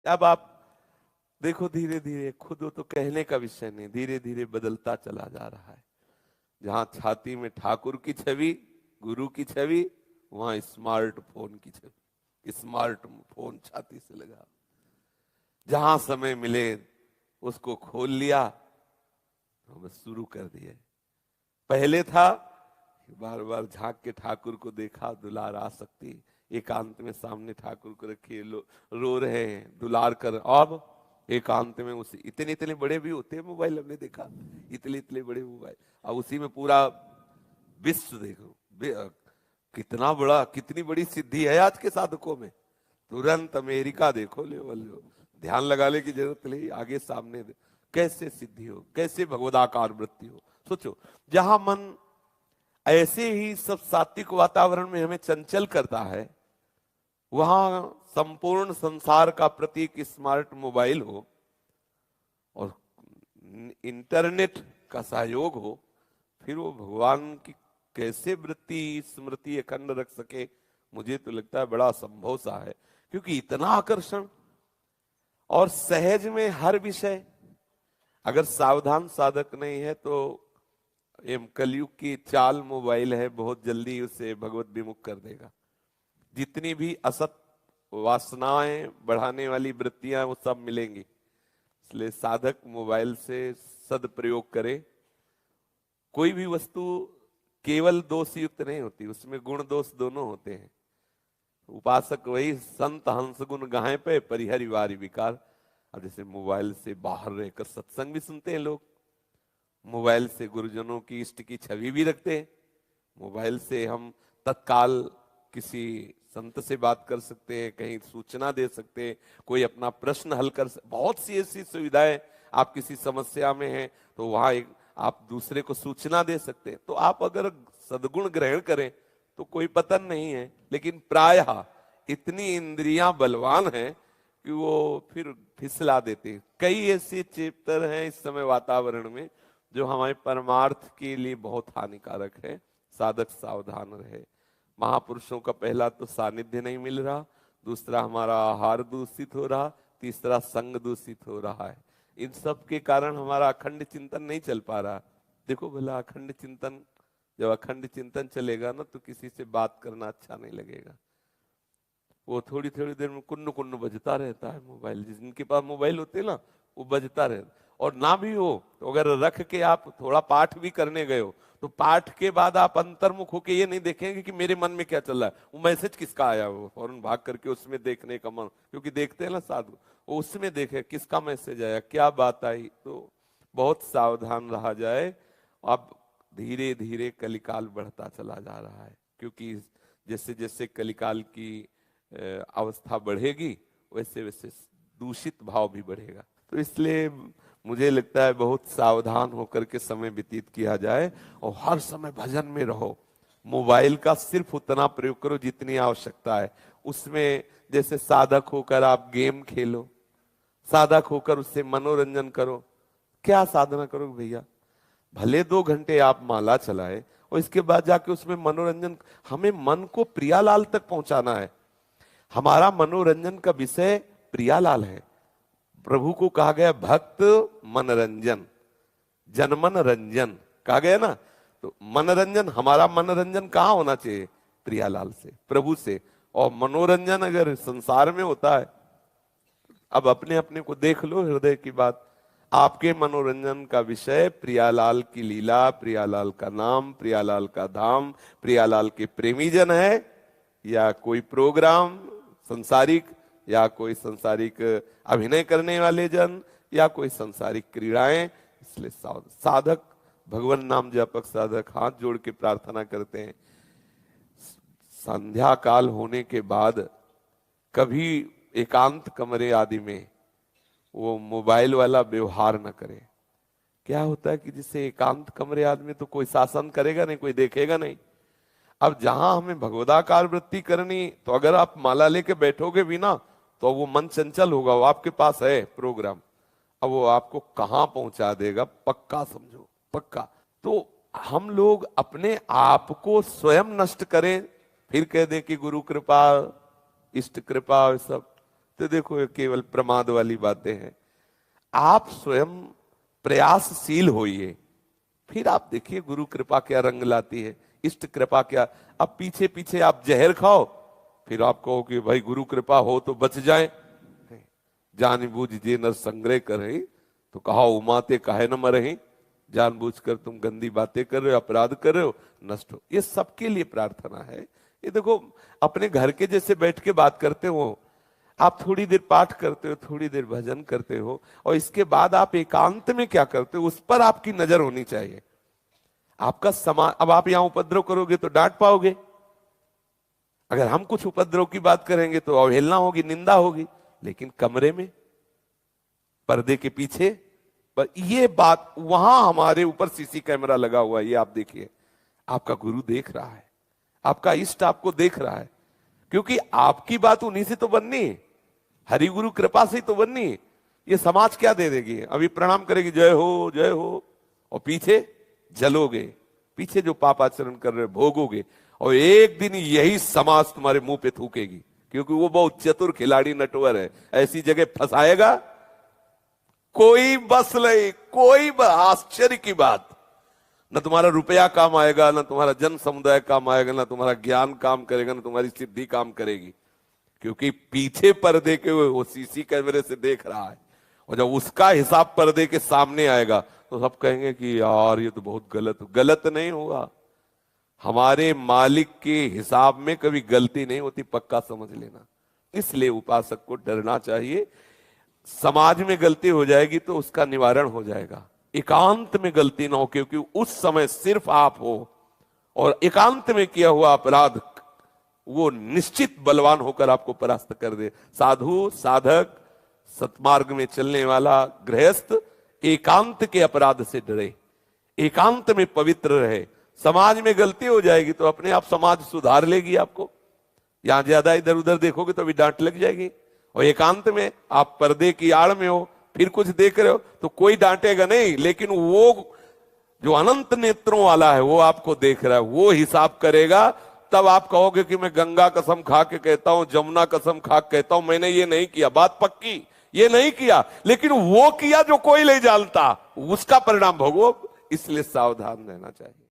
अब आप देखो, धीरे धीरे खुद तो कहने का विषय नहीं, धीरे धीरे बदलता चला जा रहा है। जहां छाती में ठाकुर की छवि, गुरु की छवि, वहां स्मार्टफोन की छवि। स्मार्टफोन छाती से लगा, जहां समय मिले उसको खोल लिया, तो बस शुरू कर दिए। पहले था बार बार झांक के ठाकुर को देखा, दुलार आ सकती, एकांत में सामने ठाकुर को रखे रो रहे हैं, दुलार कर। अब एकांत में उसी इतने इतने बड़े भी होते हैं मोबाइल, हमने देखा इतने इतने बड़े मोबाइल, अब उसी में पूरा विश्व देखो। कितना बड़ा, कितनी बड़ी सिद्धि है आज के साधकों में। तुरंत अमेरिका देखो लेवल, जो ध्यान लगाने की जरूरत नहीं, आगे सामने कैसे सिद्धि हो, कैसे भगवदाकार वृत्ति हो। सोचो, जहां मन ऐसे ही सब सात्विक वातावरण में हमें चंचल करता है, वहां संपूर्ण संसार का प्रतीक स्मार्ट मोबाइल हो और इंटरनेट का सहयोग हो, फिर वो भगवान की कैसे वृत्ति स्मृति अखंड रख सके। मुझे तो लगता है बड़ा असंभव सा है, क्योंकि इतना आकर्षण और सहज में हर विषय। अगर सावधान साधक नहीं है तो ये कलयुग की चाल मोबाइल है, बहुत जल्दी उसे भगवत विमुख कर देगा। जितनी भी असत वासनाएं बढ़ाने वाली वृत्तियां वो सब मिलेंगी। इसलिए साधक मोबाइल से सदप्रयोग करे। कोई भी वस्तु केवल दोष युक्त नहीं होती, उसमें गुण दोष दोनों होते हैं। उपासक वही संत हंस गुण गाहे पे परिहरि वारी विकार। अब जैसे मोबाइल से बाहर रहकर सत्संग भी सुनते हैं लोग, मोबाइल से गुरुजनों की इष्ट की छवि भी रखते हैं, मोबाइल से हम तत्काल किसी संत से बात कर सकते हैं, कहीं सूचना दे सकते हैं, कोई अपना प्रश्न हल कर सकते, बहुत सी ऐसी सुविधाएं। आप किसी समस्या में हैं तो वहां एक आप दूसरे को सूचना दे सकते हैं। तो आप अगर सद्गुण ग्रहण करें तो कोई पतन नहीं है, लेकिन प्रायः इतनी इंद्रियां बलवान हैं कि वो फिर फिसला देते हैं। कई ऐसे चैप्टर हैं इस समय वातावरण में जो हमारे परमार्थ के लिए बहुत हानिकारक है। साधक सावधान रहे। महापुरुषों का पहला तो सानिध्य नहीं मिल रहा, दूसरा हमारा आहार दूषित हो रहा, तीसरा संग दूषित हो रहा है। इन सब के कारण हमारा अखंड चिंतन नहीं चल पा रहा। देखो भला, अखंड चिंतन, जब अखंड चिंतन चलेगा ना तो किसी से बात करना अच्छा नहीं लगेगा। वो थोड़ी थोड़ी देर में कुन्नु कुन्नु बजता रहता है मोबाइल, जिनके पास मोबाइल होते हैं ना वो बजता रहता। और ना भी हो तो अगर रख के आप थोड़ा पाठ भी करने गए हो तो पाठ के बाद आप अंतर्मुख होके ये नहीं देखेंगे कि मेरे मन में क्या चल रहा है, वो मैसेज किसका आया, वो फौरन भाग करके उसमें देखने का मन, क्योंकि देखते हैं ना साधु, वो उसमें देखे किसका मैसेज आया, क्या बात आई। तो बहुत सावधान रहा जाए। अब धीरे धीरे कलिकाल बढ़ता चला जा रहा है, क्योंकि जैसे जैसे कलिकाल की अवस्था बढ़ेगी वैसे वैसे दूषित भाव भी बढ़ेगा। तो इसलिए मुझे लगता है बहुत सावधान होकर के समय व्यतीत किया जाए और हर समय भजन में रहो। मोबाइल का सिर्फ उतना प्रयोग करो जितनी आवश्यकता है। उसमें जैसे साधक होकर आप गेम खेलो, साधक होकर उससे मनोरंजन करो। क्या साधना करो भैया, भले 2 घंटे आप माला चलाए और इसके बाद जाके उसमें मनोरंजन। हमें मन को प्रियालाल तक पहुंचाना है। हमारा मनोरंजन का विषय प्रियालाल है। प्रभु को कहा गया भक्त मनोरंजन, जनमन रंजन कहा गया ना। तो मनोरंजन, हमारा मनोरंजन कहाँ होना चाहिए? प्रियालाल से, प्रभु से। और मनोरंजन अगर संसार में होता है, अब अपने अपने को देख लो, हृदय की बात। आपके मनोरंजन का विषय प्रियालाल की लीला, प्रियालाल का नाम, प्रियालाल का धाम, प्रियालाल के प्रेमी जन है, या कोई प्रोग्राम संसारिक, या कोई संसारिक अभिनय करने वाले जन, या कोई संसारिक क्रीड़ाएं। इसलिए साधक, भगवान नाम जपक साधक हाथ जोड़ के प्रार्थना करते हैं, संध्या काल होने के बाद कभी एकांत कमरे आदि में वो मोबाइल वाला व्यवहार न करे। क्या होता है कि जिससे एकांत कमरे आदि में तो कोई शासन करेगा नहीं, कोई देखेगा नहीं। अब जहां हमें भगवदाकार वृत्ति करनी, तो अगर आप माला लेके बैठोगे भी ना तो वो मन चंचल होगा। वो आपके पास है प्रोग्राम, अब वो आपको कहां पहुंचा देगा पक्का समझो, पक्का। तो हम लोग अपने आप को स्वयं नष्ट करें, फिर कह दे कि गुरु कृपा, इष्ट कृपा, सब तो देखो ये केवल प्रमाद वाली बातें हैं। आप स्वयं प्रयासशील होइए, फिर आप देखिए गुरु कृपा क्या रंग लाती है, इष्ट कृपा क्या। अब पीछे पीछे आप जहर खाओ, फिर आप कहो कि भाई गुरु कृपा हो तो बच जाए। जानबूझ जे नर संग्रह करे, तो कहा उमाते काहे न मरही। जानबूझकर तुम गंदी बातें कर रहे हो, अपराध कर रहे हो, नष्ट हो। ये सबके लिए प्रार्थना है। ये देखो अपने घर के जैसे बैठ के बात करते हो, आप थोड़ी देर पाठ करते हो, थोड़ी देर भजन करते हो, और इसके बाद आप एकांत में क्या करते हो, उस पर आपकी नजर होनी चाहिए। आपका समाज, अब आप यहां उपद्रव करोगे तो डांट पाओगे, अगर हम कुछ उपद्रव की बात करेंगे तो अवहेलना होगी, निंदा होगी। लेकिन कमरे में, पर्दे के पीछे, पर ये बात, वहां हमारे ऊपर सीसी कैमरा लगा हुआ है, ये आप देखिए, आपका गुरु देख रहा है, आपका इष्ट आपको देख रहा है, क्योंकि आपकी बात उन्हीं से तो बननी है, हरि गुरु कृपा से ही तो बननी है। ये समाज क्या दे देगी, अभी प्रणाम करेगी जय हो जय हो, और पीछे जलोगे, पीछे जो पाप आचरण कर रहे भोगोगे, और एक दिन यही समाज तुम्हारे मुंह पे थूकेगी, क्योंकि वो बहुत चतुर खिलाड़ी नटवर है, ऐसी जगह फंसाएगा कोई बस नहीं, कोई आश्चर्य की बात, न तुम्हारा रुपया काम आएगा, न तुम्हारा जन समुदाय काम आएगा, न तुम्हारा ज्ञान काम करेगा, न तुम्हारी सिद्धि काम करेगी, क्योंकि पीछे पर्दे के वो सीसी कैमरे से देख रहा है। और जब उसका हिसाब पर्दे के सामने आएगा तो सब कहेंगे कि यार ये तो बहुत गलत नहीं होगा। हमारे मालिक के हिसाब में कभी गलती नहीं होती, पक्का समझ लेना। इसलिए उपासक को डरना चाहिए। समाज में गलती हो जाएगी तो उसका निवारण हो जाएगा, एकांत में गलती ना हो, क्योंकि उस समय सिर्फ आप हो, और एकांत में किया हुआ अपराध वो निश्चित बलवान होकर आपको परास्त कर दे। साधु, साधक, सतमार्ग में चलने वाला गृहस्थ एकांत के अपराध से डरे, एकांत में पवित्र रहे। समाज में गलती हो जाएगी तो अपने आप समाज सुधार लेगी आपको। यहां ज्यादा इधर उधर देखोगे तो अभी डांट लग जाएगी, और एकांत में आप पर्दे की आड़ में हो, फिर कुछ देख रहे हो तो कोई डांटेगा नहीं, लेकिन वो जो अनंत नेत्रों वाला है वो आपको देख रहा है, वो हिसाब करेगा। तब आप कहोगे कि मैं गंगा कसम खा के कहता हूं, जमुना कसम खा के कहता हूं, मैंने ये नहीं किया, बात पक्की, ये नहीं किया, लेकिन वो किया जो कोई नहीं जानता, उसका परिणाम भोगो। इसलिए सावधान रहना चाहिए।